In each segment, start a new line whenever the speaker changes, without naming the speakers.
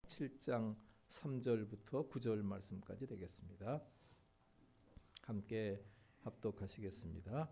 7장 3절부터 9절 말씀까지 되겠습니다. 함께 합독하시겠습니다.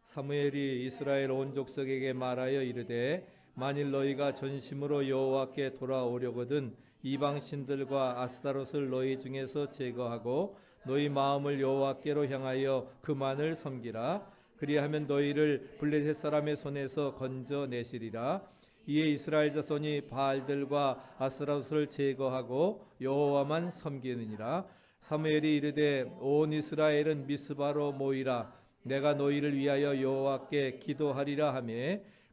사무엘이 이스라엘 온 족속에게 말하여 이르되 만일 너희가 전심으로 여호와께 돌아오려거든 이방 신들과 아스타롯을 너희 중에서 제거하고 너희 마음을 여호와께로 향하여 그만을 섬기라. 그리하면 너희를 블레셋 사람의 손에서 건져내시리라. 이에 이스라엘 자손이 바알들과 아스타롯을 제거하고 여호와만 섬기느니라. 사무엘이 이르되 온 이스라엘은 미스바로 모이라. 내가 너희를 위하여 여호와께 기도하리라 하며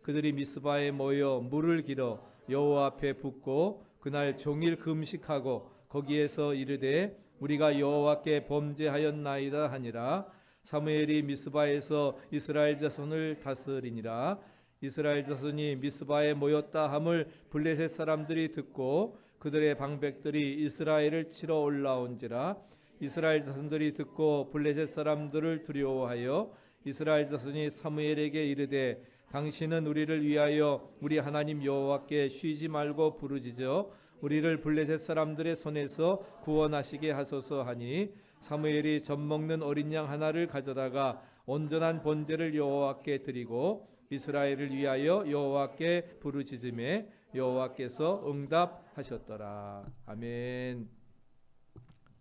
그들이 미스바에 모여 물을 길어 여호와 앞에 붓고 그날 종일 금식하고 거기에서 이르되 우리가 여호와께 범죄하였나이다 하니라. 사무엘이 미스바에서 이스라엘 자손을 다스리니라. 이스라엘 자손이 미스바에 모였다 함을 블레셋 사람들이 듣고 그들의 방백들이 이스라엘을 치러 올라온지라. 이스라엘 자손들이 듣고 블레셋 사람들을 두려워하여 이스라엘 자손이 사무엘에게 이르되 당신은 우리를 위하여 우리 하나님 여호와께 쉬지 말고 부르짖어 우리를 블레셋 사람들의 손에서 구원하시게 하소서 하니 사무엘이 젖먹는 어린 양 하나를 가져다가 온전한 번제를 여호와께 드리고 이스라엘을 위하여 여호와께 부르짖음에 여호와께서 응답하셨더라. 아멘.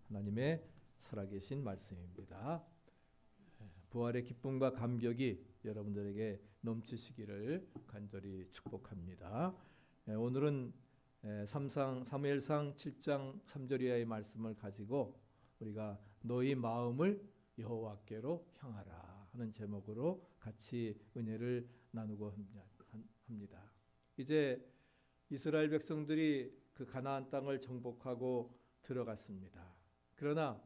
하나님의 살아계신 말씀입니다. 부활의 기쁨과 감격이 여러분들에게 넘치시기를 간절히 축복합니다. 오늘은 사무엘상 7장 3절 이하의 말씀을 가지고 우리가 너희 마음을 여호와께로 향하라 하는 제목으로 같이 은혜를 나누고 합니다. 이제 이스라엘 백성들이 그 가나안 땅을 정복하고 들어갔습니다. 그러나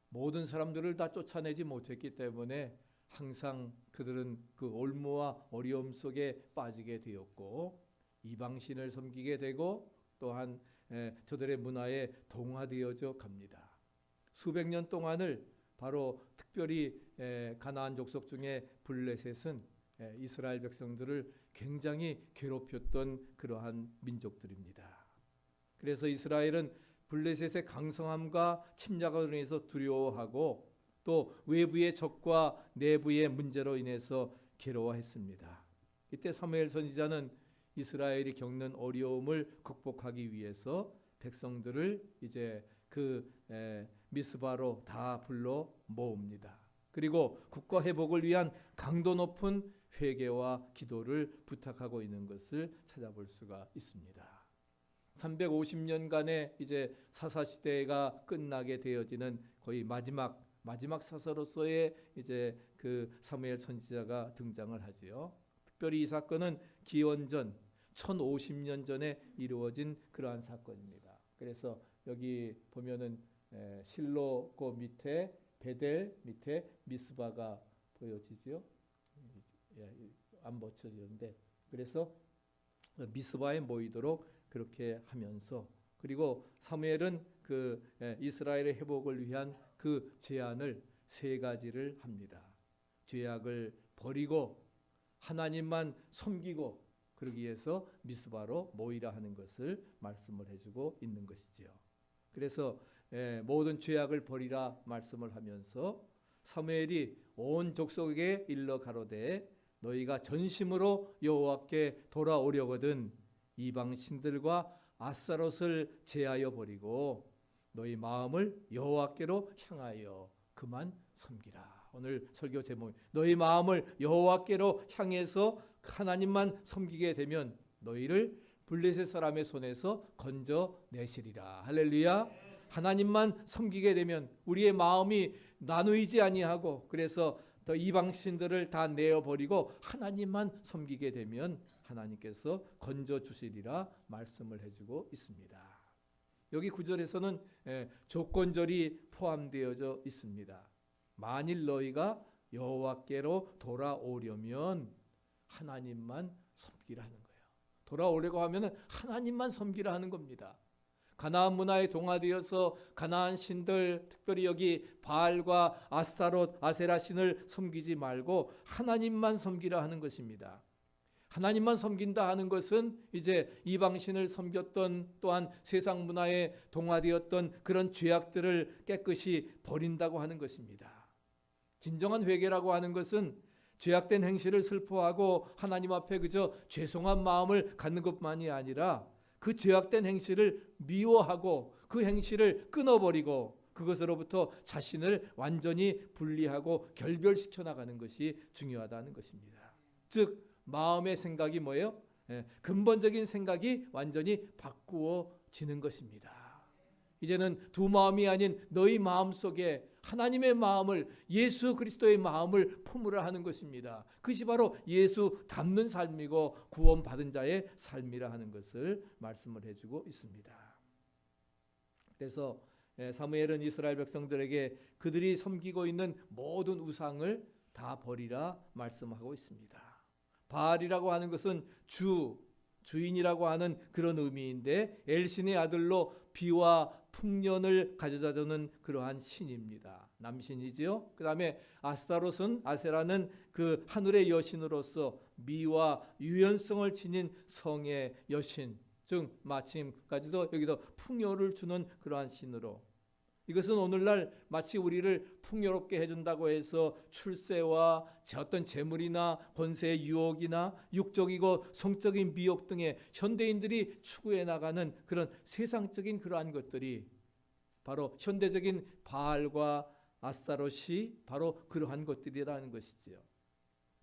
모든 사람들을 다 쫓아내지 못했기 때문에 항상 그들은 그 올무와 어려움 속에 빠지게 되었고 이방신을 섬기게 되고 또한 저들의 문화에 동화되어져 갑니다. 수백 년 동안을 바로 특별히 가나안 족속 중에 블레셋은 이스라엘 백성들을 굉장히 괴롭혔던 그러한 민족들입니다. 그래서 이스라엘은 블레셋의 강성함과 침략으로 인해서 두려워하고 또 외부의 적과 내부의 문제로 인해서 괴로워했습니다. 이때 사무엘 선지자는 이스라엘이 겪는 어려움을 극복하기 위해서 백성들을 이제 그 미스바로 다 불러 모읍니다. 그리고 국가 회복을 위한 강도 높은 회개와 기도를 부탁하고 있는 것을 찾아볼 수가 있습니다. 350년간의 이제 사사 시대가 끝나게 되어지는 거의 마지막 사사로서의 이제 그 사무엘 선지자가 등장을 하지요. 특별히 이 사건은 기원전 1050년 전에 이루어진 그러한 사건입니다. 그래서 여기 보면은 실로 그 밑에 베델 밑에 미스바가 보여지지요. 안 붙여지는데 그래서 미스바에 모이도록 그렇게 하면서 그리고 사무엘은 그 이스라엘의 회복을 위한 그 제안을 세 가지를 합니다. 죄악을 버리고 하나님만 섬기고 그러기 위해서 미스바로 모이라 하는 것을 말씀을 해주고 있는 것이지요. 그래서 모든 죄악을 버리라 말씀을 하면서 사무엘이 온 족속에게 일러 가로되 너희가 전심으로 여호와께 돌아오려거든 이방 신들과 아스타롯을 제하여 버리고 너희 마음을 여호와께로 향하여 그만 섬기라. 오늘 설교 제목 너희 마음을 여호와께로 향해서 하나님만 섬기게 되면 너희를 블레셋 사람의 손에서 건져내시리라. 할렐루야. 하나님만 섬기게 되면 우리의 마음이 나누이지 아니하고 그래서 더 이방 신들을 다 내어버리고 하나님만 섬기게 되면 하나님께서 건져주시리라 말씀을 해주고 있습니다. 여기 9절에서는 조건절이 포함되어져 있습니다. 만일 너희가 여호와께로 돌아오려면 하나님만 섬기라는 거예요. 돌아오려고 하면 하나님만 섬기라 하는 겁니다. 가나안 문화에 동화되어서 가나안 신들 특별히 여기 바알과 아스타롯 아세라 신을 섬기지 말고 하나님만 섬기라 하는 것입니다. 하나님만 섬긴다 하는 것은 이제 이방신을 섬겼던, 또한 세상 문화에 동화되었던 그런 죄악들을 깨끗이 버린다고 하는 것입니다. 진정한 회개라고 하는 것은 죄악된 행실을 슬퍼하고 하나님 앞에 그저 죄송한 마음을 갖는 것만이 아니라 그 죄악된 행실을 미워하고 그 행실을 끊어버리고 그것으로부터 자신을 완전히 분리하고 결별시켜 나가는 것이 중요하다는 것입니다. 즉 마음의 생각이 뭐예요? 근본적인 생각이 완전히 바꾸어지는 것입니다. 이제는 두 마음이 아닌 너희 마음 속에 하나님의 마음을, 예수 그리스도의 마음을 품으라 하는 것입니다. 그것이 바로 예수 닮는 삶이고 구원받은 자의 삶이라 하는 것을 말씀을 해주고 있습니다. 그래서 사무엘은 이스라엘 백성들에게 그들이 섬기고 있는 모든 우상을 다 버리라 말씀하고 있습니다. 바알이라고 하는 것은 주인이라고 하는 그런 의미인데 엘신의 아들로 비와 풍년을 가져다 주는 그러한 신입니다. 남신이지요. 그 다음에 아스타롯은, 아세라는 그 하늘의 여신으로서 미와 유연성을 지닌 성의 여신, 즉 마침까지도 여기도 풍요를 주는 그러한 신으로, 이것은 오늘날 마치 우리를 풍요롭게 해준다고 해서 출세와 어떤 재물이나 권세의 유혹이나 육적이고 성적인 미혹 등의 현대인들이 추구해 나가는 그런 세상적인 그러한 것들이 바로 현대적인 바알과 아스타롯이 바로 그러한 것들이라는 것이지요.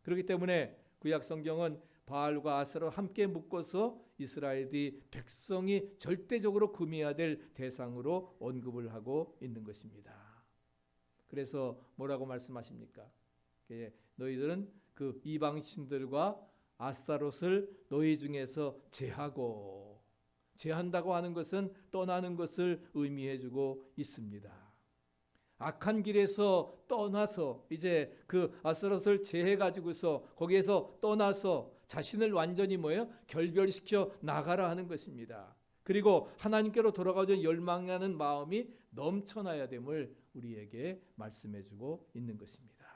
그렇기 때문에 구약 성경은 바알과 아세라를 함께 묶어서 이스라엘이 백성이 절대적으로 금해야 될 대상으로 언급을 하고 있는 것입니다. 그래서 뭐라고 말씀하십니까? 너희들은 그 이방신들과 아스타롯을 너희 중에서 제한다고 하는 것은 떠나는 것을 의미해주고 있습니다. 악한 길에서 떠나서 이제 그 아스타롯을 제해가지고서 거기에서 떠나서 자신을 완전히 뭐예요? 결별시켜 나가라 하는 것입니다. 그리고 하나님께로 돌아가서 열망하는 마음이 넘쳐나야 됨을 우리에게 말씀해주고 있는 것입니다.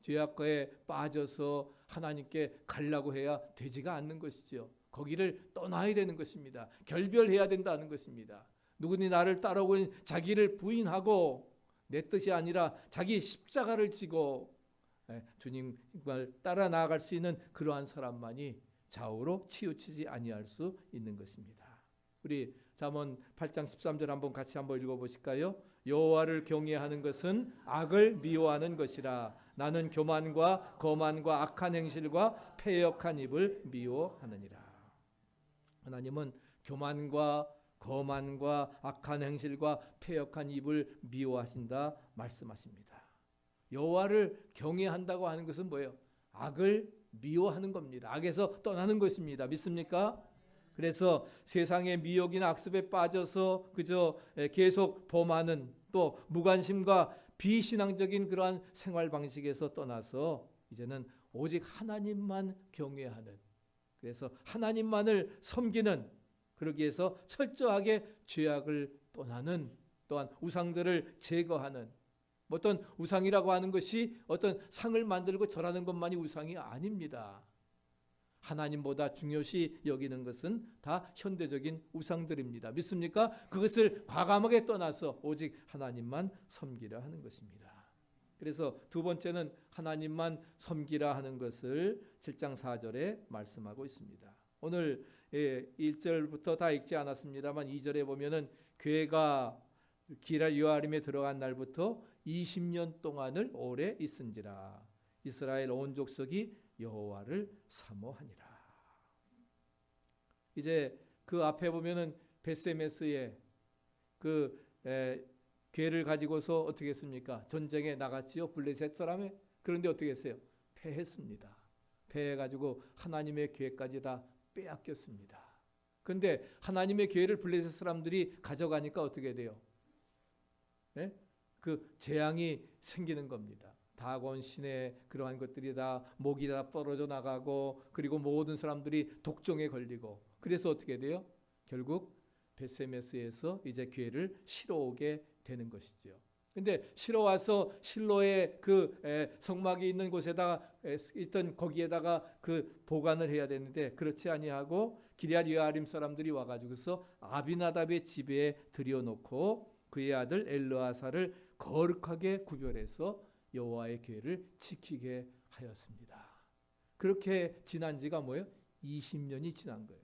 죄악과에 빠져서 하나님께 가려고 해야 되지가 않는 것이죠. 거기를 떠나야 되는 것입니다. 결별해야 된다는 것입니다. 누구니 나를 따라오고 자기를 부인하고 내 뜻이 아니라 자기 십자가를 지고 주님을 따라 나아갈 수 있는 그러한 사람만이 좌우로 치우치지 아니할 수 있는 것입니다. 우리 잠언 8장 13절 한번 같이 한번 읽어보실까요? 여호와를 경외하는 것은 악을 미워하는 것이라. 나는 교만과 거만과 악한 행실과 패역한 입을 미워하느니라. 하나님은 교만과 거만과 악한 행실과 패역한 입을 미워하신다 말씀하십니다. 여호와를 경외한다고 하는 것은 뭐예요? 악을 미워하는 겁니다. 악에서 떠나는 것입니다. 믿습니까? 그래서 세상의 미혹이나 악습에 빠져서 그저 계속 범하는, 또 무관심과 비신앙적인 그러한 생활 방식에서 떠나서 이제는 오직 하나님만 경외하는, 그래서 하나님만을 섬기는, 그러기 위해서 철저하게 죄악을 떠나는, 또한 우상들을 제거하는, 어떤 우상이라고 하는 것이 어떤 상을 만들고 절하는 것만이 우상이 아닙니다. 하나님보다 중요시 여기는 것은 다 현대적인 우상들입니다. 믿습니까? 그것을 과감하게 떠나서 오직 하나님만 섬기라 하는 것입니다. 그래서 두 번째는 하나님만 섬기라 하는 것을 7장 4절에 말씀하고 있습니다. 오늘 1절부터 다 읽지 않았습니다만 2절에 보면은 괴가 기라 요아림에 들어간 날부터 20년 동안을 오래 있은지라. 이스라엘 온 족속이 여호와를 사모하니라. 이제 그 앞에 보면은 벳세메스에 그 괴를 가지고서 어떻게 했습니까? 전쟁에 나갔지요. 블레셋 사람에. 그런데 어떻게 했어요? 패했습니다. 패해가지고 하나님의 괴까지 다 빼앗겼습니다. 그런데 하나님의 괴를 블레셋 사람들이 가져가니까 어떻게 돼요? 네? 그 재앙이 생기는 겁니다. 다곤 신의 그러한 것들이 다 목이 다 떨어져 나가고, 그리고 모든 사람들이 독종에 걸리고, 그래서 어떻게 돼요? 결국 벳세메스에서 이제 괴를 실어오게 되는 것이죠. 근데 실어 와서 실로의 그 성막이 있는 곳에다가 있던 거기에다가 그 보관을 해야 되는데 그렇지 아니하고 기럇 여아림 사람들이 와가지고서 아비나답의 집에 들여놓고 그의 아들 엘르아사를 거룩하게 구별해서 여호와의 궤를 지키게 하였습니다. 그렇게 지난 지가 뭐예요? 20년이 지난 거예요.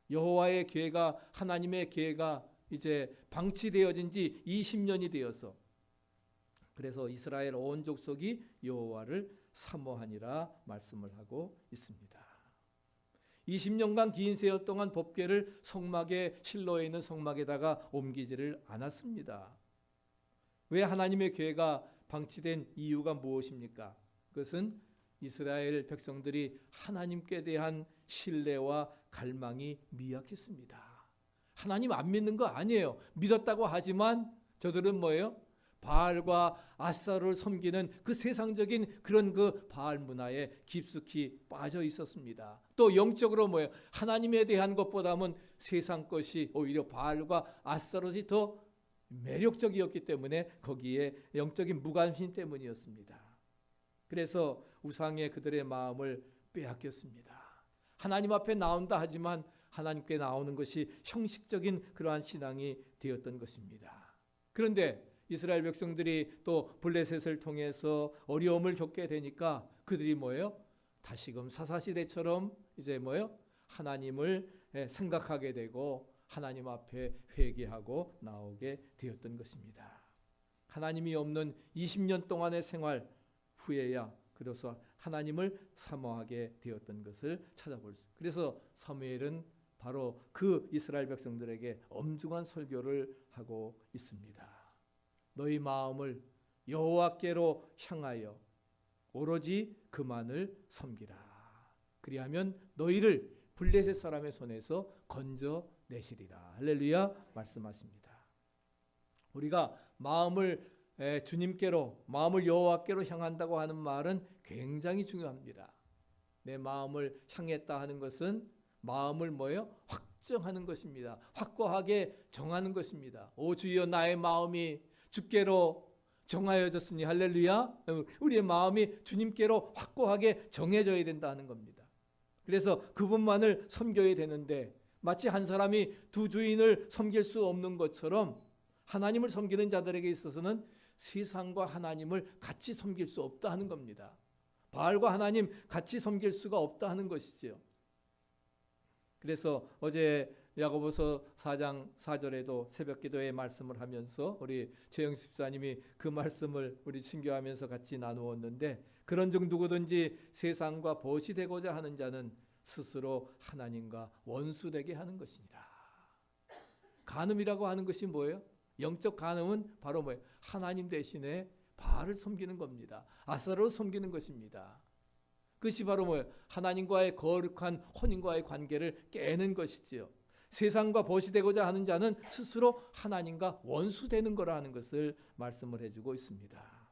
여호와의 궤가, 하나님의 궤가 이제 방치되어진 지 20년이 되어서, 그래서 이스라엘 온 족속이 여호와를 사모하니라 말씀을 하고 있습니다. 20년간 긴 세월 동안 법궤를 성막에, 실로에 있는 성막에다가 옮기지를 않았습니다. 왜 하나님의 궤가 방치된 이유가 무엇입니까? 그것은 이스라엘 백성들이 하나님께 대한 신뢰와 갈망이 미약했습니다. 하나님 안 믿는 거 아니에요. 믿었다고 하지만 저들은 뭐예요? 바알과 아스타롯을 섬기는 그 세상적인 그런 그 바알 문화에 깊숙이 빠져 있었습니다. 또 영적으로 뭐예요? 하나님에 대한 것보다는 세상 것이 오히려 바알과 아스타롯이 더 매력적이었기 때문에 거기에 영적인 무관심 때문이었습니다. 그래서 우상의 그들의 마음을 빼앗겼습니다. 하나님 앞에 나온다 하지만 하나님께 나오는 것이 형식적인 그러한 신앙이 되었던 것입니다. 그런데 이스라엘 백성들이 또 블레셋을 통해서 어려움을 겪게 되니까 그들이 뭐예요? 다시금 사사시대처럼 이제 뭐예요? 하나님을 생각하게 되고 하나님 앞에 회개하고 나오게 되었던 것입니다. 하나님이 없는 20년 동안의 생활 후에야 그래서 하나님을 사모하게 되었던 것을 찾아볼 수. 그래서 사무엘은 바로 그 이스라엘 백성들에게 엄중한 설교를 하고 있습니다. 너희 마음을 여호와께로 향하여 오로지 그만을 섬기라. 그리하면 너희를 블레셋 사람의 손에서 건져내시리라. 할렐루야 말씀하십니다. 우리가 마음을 주님께로, 마음을 여호와께로 향한다고 하는 말은 굉장히 중요합니다. 내 마음을 향했다 하는 것은 마음을 뭐예요? 확정하는 것입니다. 확고하게 정하는 것입니다. 오 주여 나의 마음이 주께로 정하여졌으니 할렐루야. 우리의 마음이 주님께로 확고하게 정해져야 된다는 겁니다. 그래서 그분만을 섬겨야 되는데 마치 한 사람이 두 주인을 섬길 수 없는 것처럼 하나님을 섬기는 자들에게 있어서는 세상과 하나님을 같이 섬길 수 없다 하는 겁니다. 바알과 하나님 같이 섬길 수가 없다 하는 것이지요. 그래서 어제 야고보서 4장 4절에도 새벽기도의 말씀을 하면서 우리 최영수 집사님이 그 말씀을 우리 친교하면서 같이 나누었는데, 그런 중 누구든지 세상과 벗이 되고자 하는 자는 스스로 하나님과 원수되게 하는 것이니라. 간음이라고 하는 것이 뭐예요? 영적 간음은 바로 뭐예요? 하나님 대신에 바알을 섬기는 겁니다. 아스타롯을 섬기는 것입니다. 그것이 바로 뭐예요? 하나님과의 거룩한 혼인과의 관계를 깨는 것이지요. 세상과 벗이 되고자 하는 자는 스스로 하나님과 원수되는 거라 하는 것을 말씀을 해주고 있습니다.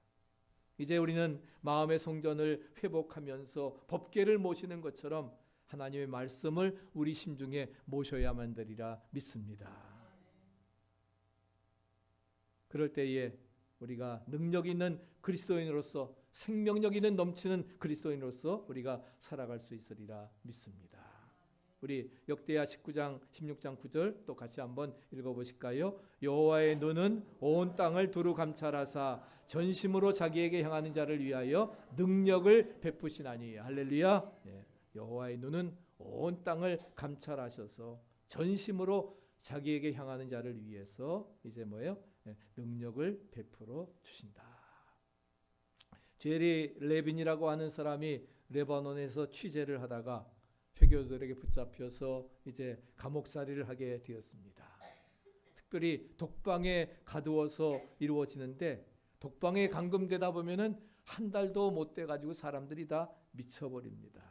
이제 우리는 마음의 성전을 회복하면서 법궤를 모시는 것처럼 하나님의 말씀을 우리 심중에 모셔야만 되리라 믿습니다. 그럴 때에 우리가 능력 있는 그리스도인으로서, 생명력 있는 넘치는 그리스도인으로서 우리가 살아갈 수 있으리라 믿습니다. 우리 역대하 19장 16장 9절 또 같이 한번 읽어보실까요? 여호와의 눈은 온 땅을 두루 감찰하사 전심으로 자기에게 향하는 자를 위하여 능력을 베푸시나니. 할렐루야. 예. 여호와의 눈은 온 땅을 감찰하셔서 전심으로 자기에게 향하는 자를 위해서 이제 뭐예요? 능력을 베풀어 주신다. 제리 레빈이라고 하는 사람이 레바논에서 취재를 하다가 회교도들에게 붙잡혀서 이제 감옥살이를 하게 되었습니다. 특별히 독방에 가두어서 이루어지는데, 독방에 감금되다 보면은 한 달도 못 돼 가지고 사람들이 다 미쳐버립니다.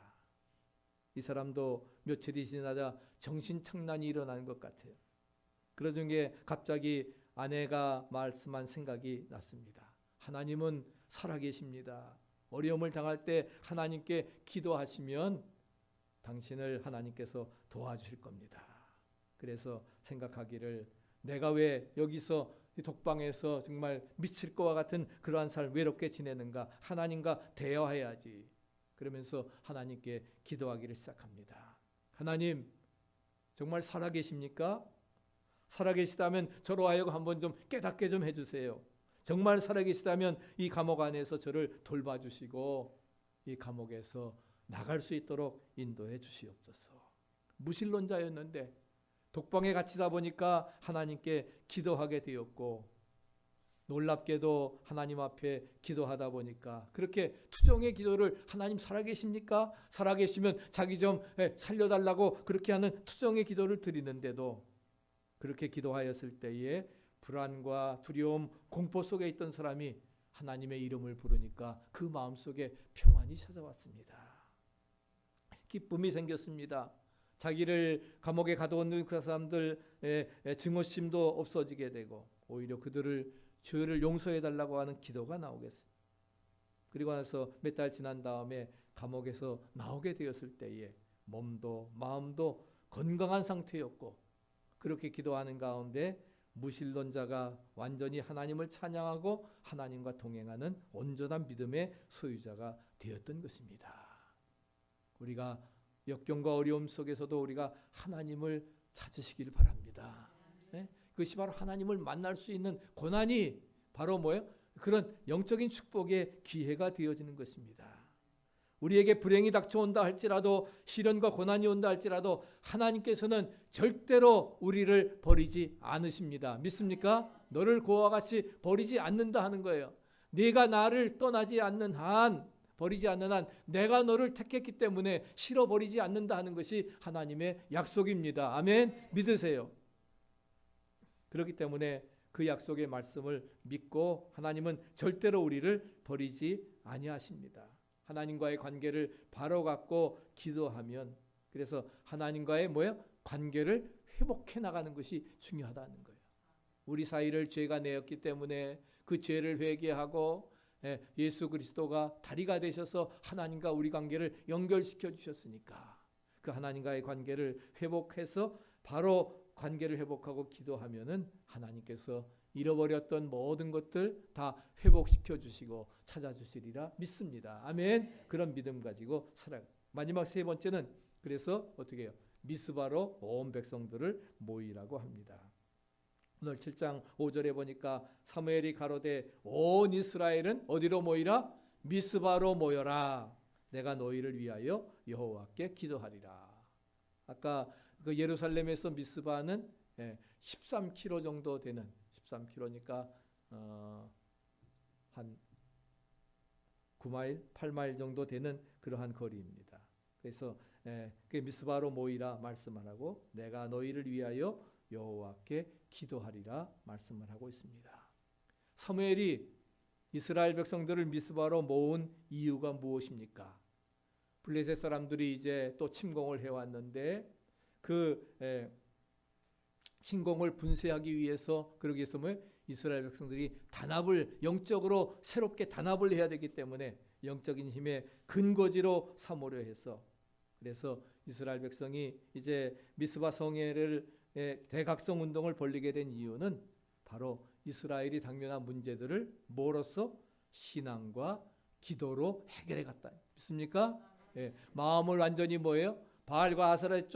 이 사람도 며칠이 지나자 정신착란이 일어나는 것 같아요. 그런 중에 갑자기 아내가 말씀한 생각이 났습니다. 하나님은 살아계십니다. 어려움을 당할 때 하나님께 기도하시면 당신을 하나님께서 도와주실 겁니다. 그래서 생각하기를 내가 왜 여기서 이 독방에서 정말 미칠 것과 같은 그러한 삶 외롭게 지내는가? 하나님과 대화해야지. 그러면서 하나님께 기도하기를 시작합니다. 하나님, 정말 살아계십니까? 살아계시다면 저로 하여금 한번 좀 깨닫게 좀 해주세요. 정말 살아계시다면 이 감옥 안에서 저를 돌봐주시고 이 감옥에서 나갈 수 있도록 인도해 주시옵소서. 무신론자였는데 독방에 갇히다 보니까 하나님께 기도하게 되었고, 놀랍게도 하나님 앞에 기도하다 보니까 그렇게 투정의 기도를, 하나님 살아계십니까? 살아계시면 자기 좀 살려달라고 그렇게 하는 투정의 기도를 드리는데도, 그렇게 기도하였을 때에 불안과 두려움, 공포 속에 있던 사람이 하나님의 이름을 부르니까 그 마음속에 평안이 찾아왔습니다. 기쁨이 생겼습니다. 자기를 감옥에 가둬놓은 그 사람들의 증오심도 없어지게 되고, 오히려 그들을 죄를 용서해달라고 하는 기도가 나오겠어요. 그리고 나서 몇 달 지난 다음에 감옥에서 나오게 되었을 때에 몸도 마음도 건강한 상태였고, 그렇게 기도하는 가운데 무신론자가 완전히 하나님을 찬양하고 하나님과 동행하는 온전한 믿음의 소유자가 되었던 것입니다. 우리가 역경과 어려움 속에서도 우리가 하나님을 찾으시길 바랍니다. 네? 그것이 바로 하나님을 만날 수 있는 고난이 바로 뭐예요? 그런 영적인 축복의 기회가 되어지는 것입니다. 우리에게 불행이 닥쳐온다 할지라도, 시련과 고난이 온다 할지라도 하나님께서는 절대로 우리를 버리지 않으십니다. 믿습니까? 너를 고와 같이 버리지 않는다 하는 거예요. 네가 나를 떠나지 않는 한, 버리지 않는 한 내가 너를 택했기 때문에 싫어버리지 않는다 하는 것이 하나님의 약속입니다. 아멘. 믿으세요. 그렇기 때문에 그 약속의 말씀을 믿고 하나님은 절대로 우리를 버리지 아니하십니다. 하나님과의 관계를 바로 갖고 기도하면, 그래서 하나님과의 관계를 회복해 나가는 것이 중요하다는 거예요. 우리 사이를 죄가 내었기 때문에 그 죄를 회개하고 예수 그리스도가 다리가 되셔서 하나님과 우리 관계를 연결시켜 주셨으니까 그 하나님과의 관계를 회복해서 바로 관계를 회복하고 기도하면은 하나님께서 잃어버렸던 모든 것들 다 회복시켜 주시고 찾아주시리라 믿습니다. 아멘. 그런 믿음 가지고 살아요. 마지막 세 번째는 그래서 어떻게 해요? 미스바로 온 백성들을 모이라고 합니다. 오늘 7장 5절에 보니까 사무엘이 가로되 온 이스라엘은 어디로 모이라? 미스바로 모여라. 내가 너희를 위하여 여호와께 기도하리라. 아까 그 예루살렘에서 미스바는 13km 정도 되는, 13km니까 한 9마일, 8마일 정도 되는 그러한 거리입니다. 그래서 그 미스바로 모이라 말씀을 하고 내가 너희를 위하여 여호와께 기도하리라 말씀을 하고 있습니다. 사무엘이 이스라엘 백성들을 미스바로 모은 이유가 무엇입니까? 블레셋 사람들이 이제 또 침공을 해왔는데 그 침공을 분쇄하기 위해서, 그러기 위해서 이스라엘 백성들이 단합을, 영적으로 새롭게 단합을 해야 되기 때문에 영적인 힘의 근거지로 삼으려 해서, 그래서 이스라엘 백성이 이제 미스바 성회를 대각성 운동을 벌이게 된 이유는 바로 이스라엘이 당면한 문제들을 뭐로써? 신앙과 기도로 해결해 갔다. 믿습니까? 마음을 완전히 바알과 아세라에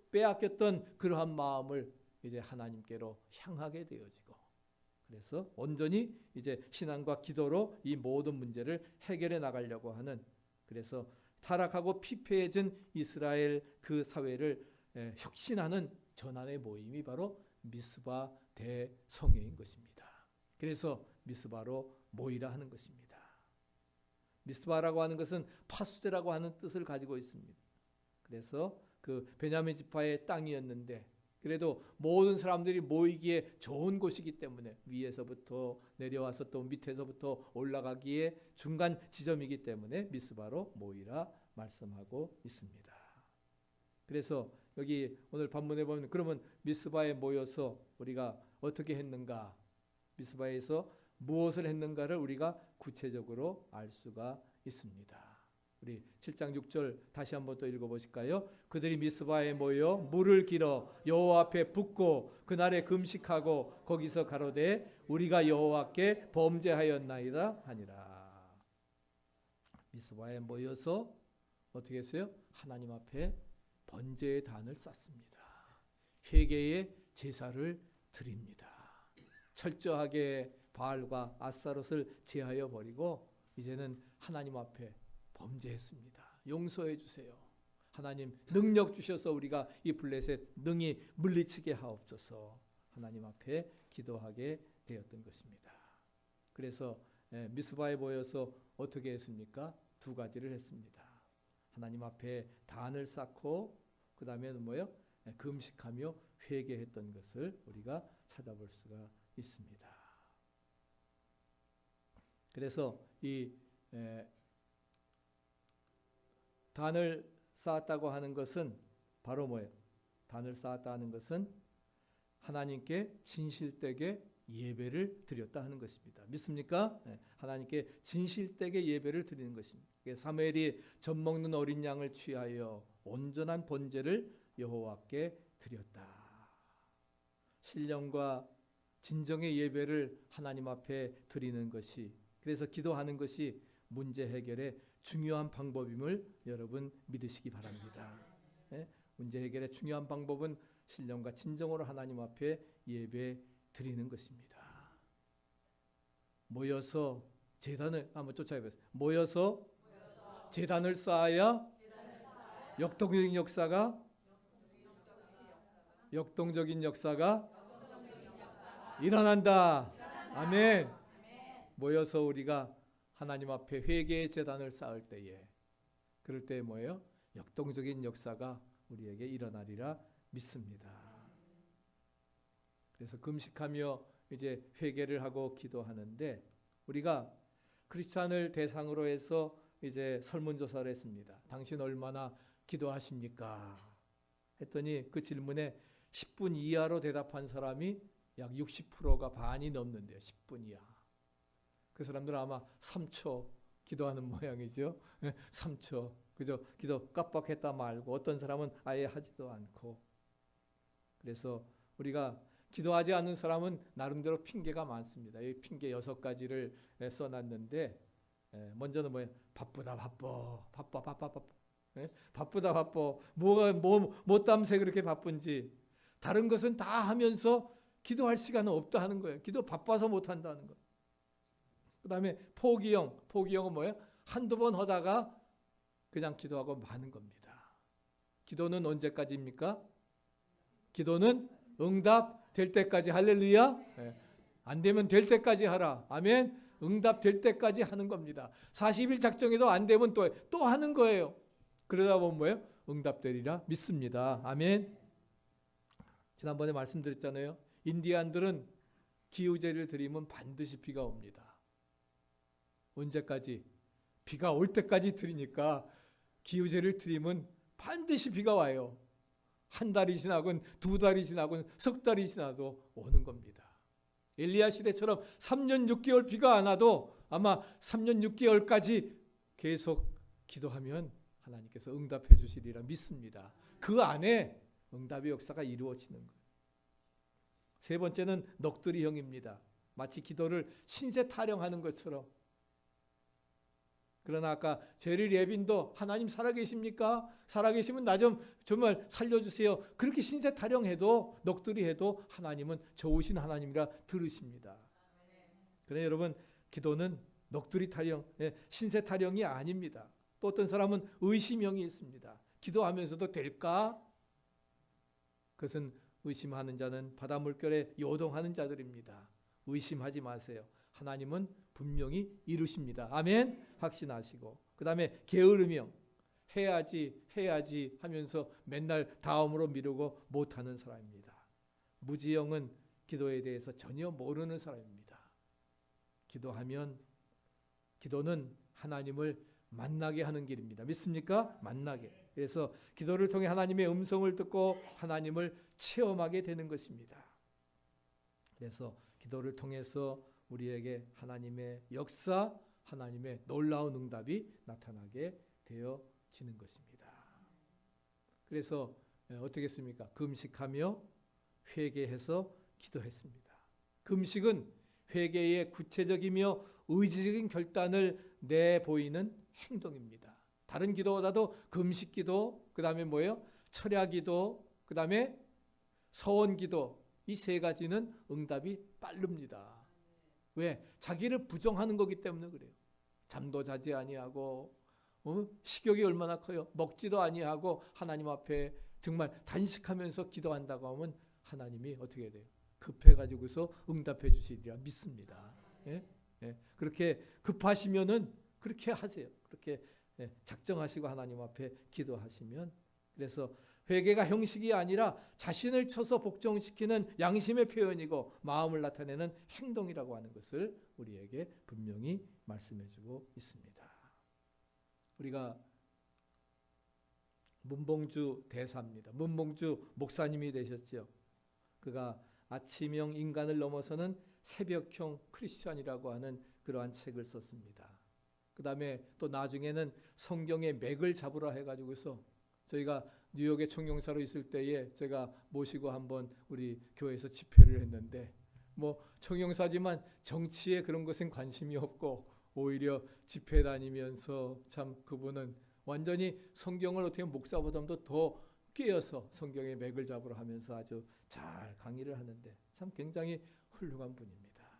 빼앗겼던 그러한 마음을 이제 하나님께로 향하게 되어지고, 그래서 온전히 이제 신앙과 기도로 이 모든 문제를 해결해 나가려고 하는, 그래서 타락하고 피폐해진 이스라엘 그 사회를 혁신하는 전환의 모임이 바로 미스바 대성회인 것입니다. 그래서 미스바로 모이라 하는 것입니다. 미스바라고 하는 것은 파수제라고 하는 뜻을 가지고 있습니다. 그래서 그 베냐민 지파의 땅이었는데, 그래도 모든 사람들이 모이기에 좋은 곳이기 때문에 위에서부터 내려와서 또 밑에서부터 올라가기에 중간 지점이기 때문에 미스바로 모이라 말씀하고 있습니다. 그래서 여기 오늘 본문에 보면 그러면 미스바에 모여서 우리가 어떻게 했는가, 미스바에서 무엇을 했는가를 우리가 구체적으로 알 수가 있습니다. 우리 7장 6절 다시 한번 또 읽어보실까요? 그들이 미스바에 모여 물을 길어 여호와 앞에 붓고 그날에 금식하고 거기서 가로되 우리가 여호와께 범죄하였나이다 하니라. 미스바에 모여서 어떻게 했어요? 하나님 앞에 번제의 단을 쌓습니다. 회개의 제사를 드립니다. 철저하게 바알과 아스타롯을 제하여 버리고 이제는 하나님 앞에 범죄했습니다. 용서해 주세요. 하나님 능력 주셔서 우리가 이 블레셋 능히 물리치게 하옵소서. 하나님 앞에 기도하게 되었던 것입니다. 그래서 미스바에 모여서 어떻게 했습니까? 두 가지를 했습니다. 하나님 앞에 단을 쌓고 그 다음에는 뭐요? 금식하며 회개했던 것을 우리가 찾아볼 수가 있습니다. 그래서 이 단을 쌓았다고 하는 것은 바로 뭐예요? 단을 쌓았다 하는 것은 하나님께 진실되게 예배를 드렸다 하는 것입니다. 믿습니까? 하나님께 진실되게 예배를 드리는 것입니다. 사무엘이 젖 먹는 어린 양을 취하여 온전한 번제를 여호와께 드렸다. 신령과 진정의 예배를 하나님 앞에 드리는 것이, 그래서 기도하는 것이 문제 해결의 중요한 방법임을 여러분 믿으시기 바랍니다. 문제 해결의 중요한 방법은 신령과 진정으로 하나님 앞에 예배 드리는 것입니다. 모여서 제단을 한번 쫓아보세요. 모여서 제단을 쌓아야 역동적인 역사가 일어난다. 아멘. 모여서 우리가 하나님 앞에 회개의 제단을 쌓을 때에, 그럴 때 뭐예요? 역동적인 역사가 우리에게 일어나리라 믿습니다. 그래서 금식하며 이제 회개를 하고 기도하는데, 우리가 크리스찬을 대상으로 해서 이제 설문조사를 했습니다. 당신 얼마나 기도하십니까? 했더니 그 질문에 10분 이하로 대답한 사람이 약 60%가 반이 넘는데요. 10분 이하. 그 사람들은 아마 3초 기도하는 모양이죠. 3초. 그저 기도 깜빡했다 말고, 어떤 사람은 아예 하지도 않고. 그래서 우리가 기도하지 않는 사람은 나름대로 핑계가 많습니다. 이 핑계 6가지를 써놨는데, 먼저는 뭐예요? 바쁘다 바빠. 뭐 땀새 그렇게 바쁜지. 다른 것은 다 하면서 기도할 시간은 없다 하는 거예요. 기도 바빠서 못 한다는 거. 그 다음에 포기형은 뭐예요? 한두 번 하다가 그냥 기도하고 마는 겁니다. 기도는 언제까지입니까? 기도는 응답될 때까지. 할렐루야. 안 되면 될 때까지 하라. 아멘. 응답될 때까지 하는 겁니다. 40일 작정해도 안 되면 또 하는 거예요. 그러다 보면 뭐예요? 응답되리라 믿습니다. 아멘. 지난번에 말씀드렸잖아요. 인디안들은 기우제를 드리면 반드시 비가 옵니다. 언제까지? 비가 올 때까지 드리니까 기우제를 드리면 반드시 비가 와요. 한 달이 지나건 두 달이 지나건 석 달이 지나도 오는 겁니다. 엘리야 시대처럼 3년 6개월 비가 안 와도 아마 3년 6개월까지 계속 기도하면 하나님께서 응답해 주시리라 믿습니다. 그 안에 응답의 역사가 이루어지는 거예요. 세 번째는 넋두리형입니다. 마치 기도를 신세 타령하는 것처럼. 그러나 아까 제리 레빈도 하나님 살아계십니까? 살아계시면 나 좀 정말 살려주세요. 그렇게 신세 타령해도, 넋두리해도 하나님은 좋으신 하나님이라 들으십니다. 그러나 여러분, 기도는 넋두리 타령, 신세 타령이 아닙니다. 또 어떤 사람은 의심형이 있습니다. 기도하면서도 될까? 그것은 의심하는 자는 바다 물결에 요동하는 자들입니다. 의심하지 마세요. 하나님은 분명히 이루십니다. 아멘. 확신하시고. 그 다음에 게으름형. 해야지 하면서 맨날 다음으로 미루고 못하는 사람입니다. 무지형은 기도에 대해서 전혀 모르는 사람입니다. 기도는 하나님을 만나게 하는 길입니다. 믿습니까? 만나게. 그래서 기도를 통해 하나님의 음성을 듣고 하나님을 체험하게 되는 것입니다. 그래서 기도를 통해서 우리에게 하나님의 역사, 하나님의 놀라운 응답이 나타나게 되어지는 것입니다. 그래서 어떻게 했습니까? 금식하며 회개해서 기도했습니다. 금식은 회개의 구체적이며 의지적인 결단을 내보이는 행동입니다. 다른 기도보다도 금식 기도, 그 다음에 뭐예요? 철야 기도, 그 다음에 서원 기도, 이 세 가지는 응답이 빠릅니다. 왜? 자기를 부정하는 거기 때문에 그래요. 잠도 자지 아니하고 식욕이 얼마나 커요. 먹지도 아니하고 하나님 앞에 정말 단식하면서 기도한다고 하면 하나님이 어떻게 돼요? 급해가지고서 응답해 주시리라 믿습니다. 예? 예. 그렇게 급하시면은 그렇게 하세요. 그렇게 작정하시고 하나님 앞에 기도하시면, 그래서 회개가 형식이 아니라 자신을 쳐서 복종시키는 양심의 표현이고 마음을 나타내는 행동이라고 하는 것을 우리에게 분명히 말씀해주고 있습니다. 우리가 문봉주 대사입니다. 문봉주 목사님이 되셨죠. 그가 아침형 인간을 넘어서는 새벽형 크리스천이라고 하는 그러한 책을 썼습니다. 그 다음에 또 나중에는 성경의 맥을 잡으라 해가지고서 저희가 뉴욕에 총영사로 있을 때에 제가 모시고 한번 우리 교회에서 집회를 했는데, 뭐 총영사지만 정치에 그런 것은 관심이 없고 오히려 집회 다니면서 참 그분은 완전히 성경을 어떻게 목사보다도 더 깨어서 성경의 맥을 잡으러 하면서 아주 잘 강의를 하는데 참 굉장히 훌륭한 분입니다.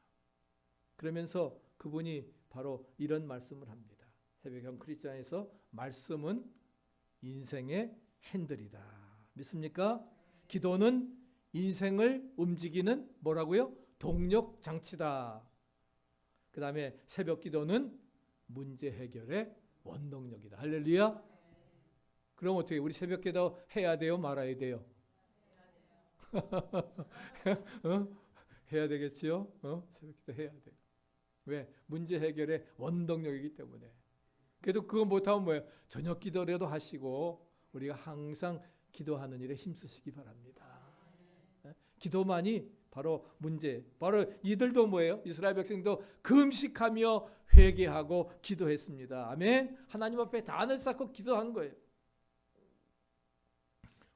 그러면서 그분이 바로 이런 말씀을 합니다. 새벽형 크리스천에서 말씀은 인생의 핸들이다. 믿습니까? 기도는 인생을 움직이는 뭐라고요? 동력 장치다. 그 다음에 새벽 기도는 문제 해결의 원동력이다. 할렐루야. 그럼 어떻게 우리 새벽 기도 해야 돼요? 말아야 돼요? 해야 되겠지요? 새벽 기도 해야 돼요. 왜? 문제 해결의 원동력이기 때문에. 그래도 그거 못하면 뭐예요? 저녁 기도라도 하시고 우리가 항상 기도하는 일에 힘쓰시기 바랍니다. 기도만이 바로 문제, 바로 이들도 뭐예요? 이스라엘 백성도 금식하며 회개하고 기도했습니다. 아멘. 하나님 앞에 단을 쌓고 기도한 거예요.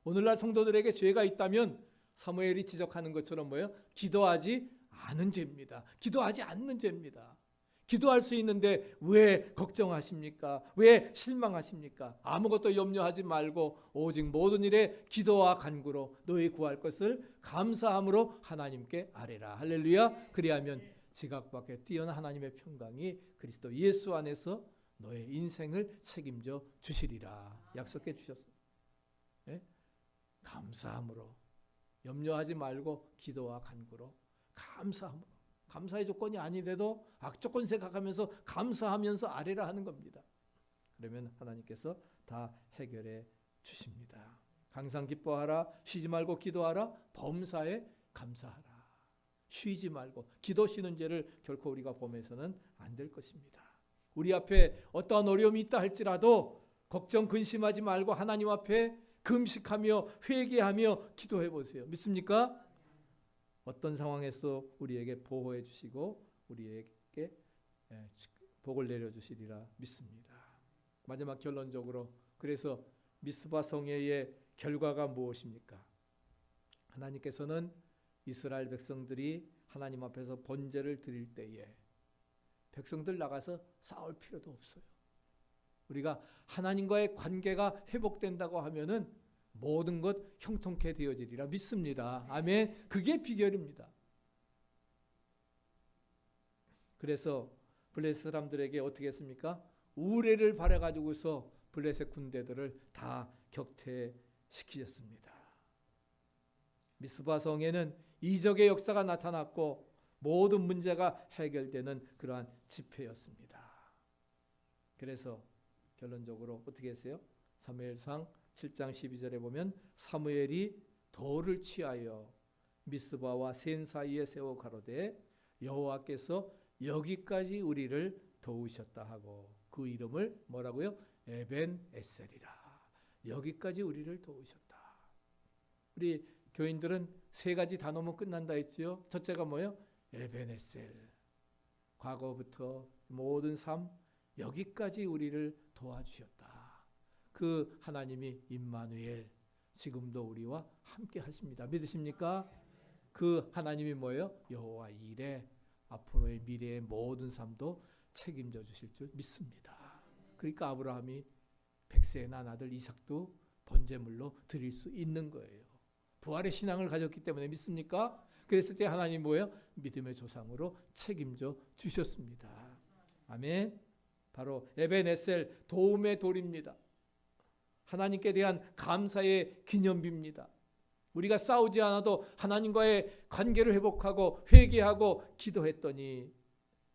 오늘날 성도들에게 죄가 있다면 사무엘이 지적하는 것처럼 뭐예요? 기도하지 않은 죄입니다. 기도하지 않는 죄입니다. 기도할 수 있는데 왜 걱정하십니까? 왜 실망하십니까? 아무것도 염려하지 말고 오직 모든 일에 기도와 간구로 너희 구할 것을 감사함으로 하나님께 아뢰라. 할렐루야. 그리하면 지각 밖에 뛰어난 하나님의 평강이 그리스도 예수 안에서 너의 인생을 책임져 주시리라 약속해 주셨어요. 네? 감사함으로, 염려하지 말고 기도와 간구로, 감사함으로. 감사의 조건이 아니래도 악조건 생각하면서 감사하면서 아뢰라 하는 겁니다. 그러면 하나님께서 다 해결해 주십니다. 항상 기뻐하라, 쉬지 말고 기도하라, 범사에 감사하라. 쉬지 말고, 기도 쉬는 죄를 결코 우리가 범해서는 안 될 것입니다. 우리 앞에 어떠한 어려움이 있다 할지라도 걱정 근심하지 말고 하나님 앞에 금식하며 회개하며 기도해 보세요. 믿습니까? 어떤 상황에서 우리에게 보호해 주시고 우리에게 복을 내려주시리라 믿습니다. 마지막 결론적으로, 그래서 미스바 성회의 결과가 무엇입니까? 하나님께서는 이스라엘 백성들이 하나님 앞에서 번제를 드릴 때에 백성들 나가서 싸울 필요도 없어요. 우리가 하나님과의 관계가 회복된다고 하면은 모든 것 형통케 되어지리라 믿습니다. 아멘. 그게 비결입니다. 그래서 블레셋 사람들에게 어떻게 했습니까? 우레를 바래가지고서 블레셋 군대들을 다 격퇴시키셨습니다. 미스바 성에는 이적의 역사가 나타났고 모든 문제가 해결되는 그러한 집회였습니다. 그래서 결론적으로 어떻게 했어요? 사무엘상 7장 12절에 보면 사무엘이 돌을 취하여 미스바와 센 사이에 세워 가로되 여호와께서 여기까지 우리를 도우셨다 하고 그 이름을 뭐라고요? 에벤에셀이라. 여기까지 우리를 도우셨다. 우리 교인들은 세 가지 단어면 끝난다 했지요. 첫째가 뭐예요? 에벤에셀. 과거부터 모든 삶 여기까지 우리를 도와주셨다. 그 하나님이 임마누엘 지금도 우리와 함께 하십니다. 믿으십니까? 그 하나님이 뭐예요? 여호와 이레 앞으로의 미래의 모든 삶도 책임져 주실 줄 믿습니다. 그러니까 아브라함이 100세에 난 아들 이삭도 번제물로 드릴 수 있는 거예요. 부활의 신앙을 가졌기 때문에 믿습니까? 그랬을 때 하나님 뭐예요? 믿음의 조상으로 책임져 주셨습니다. 아멘. 바로 에벤에셀 도움의 돌입니다. 하나님께 대한 감사의 기념비입니다. 우리가 싸우지 않아도 하나님과의 관계를 회복하고 회개하고 기도했더니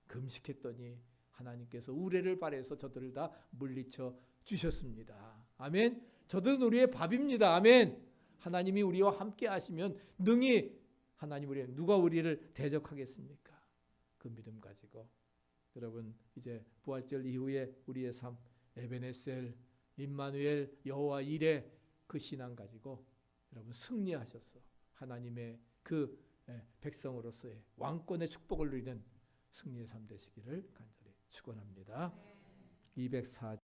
금식했더니 하나님께서 우레를 발해서 저들을 다 물리쳐 주셨습니다. 아멘. 저들은 우리의 밥입니다. 아멘. 하나님이 우리와 함께 하시면 능히 하나님 누가 우리를 대적하겠습니까? 그 믿음 가지고 여러분 이제 부활절 이후에 우리의 삶 에베네셀 임마누엘 여호와 이레 그 신앙 가지고 여러분 승리하셔서 하나님의 그 백성으로서의 왕권의 축복을 누리는 승리의 삶 되시기를 간절히 축원합니다. 204